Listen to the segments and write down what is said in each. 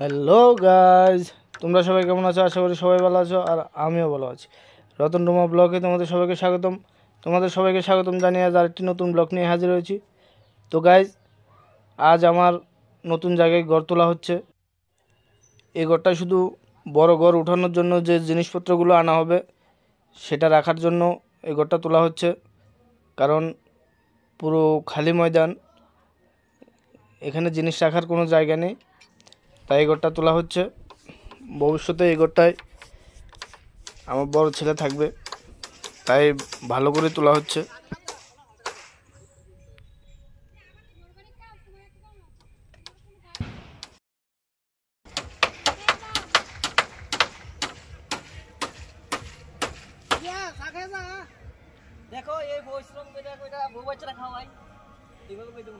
Hello guys, তোমরা সবাই কেমন আছো? আশা করি সবাই ভালো আছো আর আমিও ভালো আছি। রতন রুমা ব্লগে তোমাদের সবাইকে স্বাগতম জানিয়ে আজ আরেকটি নতুন ব্লগ নিয়ে হাজির হয়েছি। তো গাইজ, আজ আমার নতুন জায়গায় ঘর তোলা হচ্ছে। এই ঘরটা শুধু বড় ঘর উঠানোর জন্য যে জিনিসপত্রগুলো আনা হবে সেটা রাখার জন্য এই ঘরটা তোলা হচ্ছে, কারণ পুরো খালি ময়দান, এখানে জিনিস রাখার কোনো জায়গা নেই, তাই এই ঘরটা তোলা হচ্ছে। ভবিষ্যতে এই ঘরটায় আমার বড় ছেলে থাকবে, তাই ভালো করে তোলা হচ্ছে। দেখো এই পরিশ্রম করে কইটা বউ বাচ্চারা খাওয়াই এইভাবে কই দেব।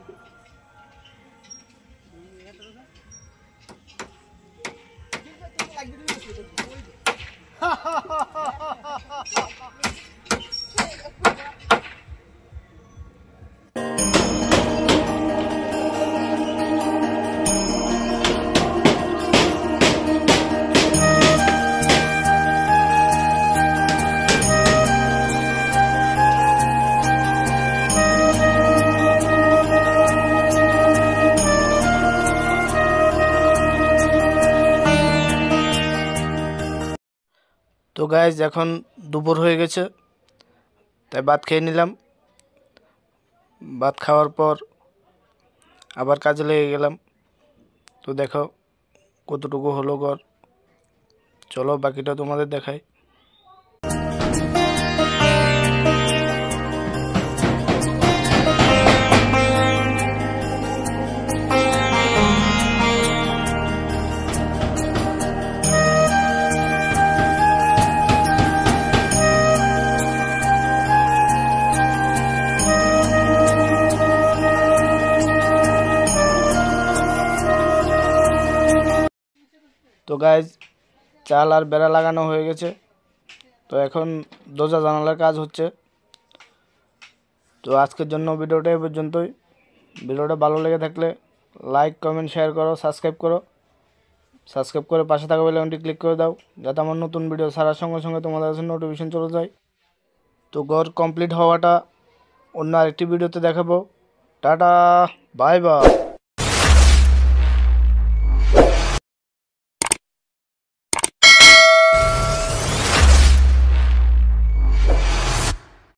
তো গাইজ, এখন দুপুর হয়ে গেছে, তাই ভাত খেয়ে নিলাম। ভাত খাওয়ার পর আবার কাজে লেগে গেলাম। তো দেখো কতটুকু হলো ঘর, চলো বাকিটা তোমাদের দেখাই। তো গাইজ, চাল আর বেড়া লাগানো হয়ে গেছে, তো এখন দরজা জানালার কাজ হচ্ছে। তো আজকের জন্য ভিডিওটা এই পর্যন্তই। ভিডিওটা ভালো লেগে থাকলে লাইক, কমেন্ট, শেয়ার করো, সাবস্ক্রাইব করে পাশে থাকা বেল আইকনটি ক্লিক করে দাও, যাতে আমার নতুন ভিডিও ছাড়ার সঙ্গে সঙ্গে তোমাদের কাছে নোটিফিকেশন চলে যায়। তো ঘর কমপ্লিট হওয়াটা অন্য আরেকটি ভিডিওতে দেখাবো। Tata, bye bye.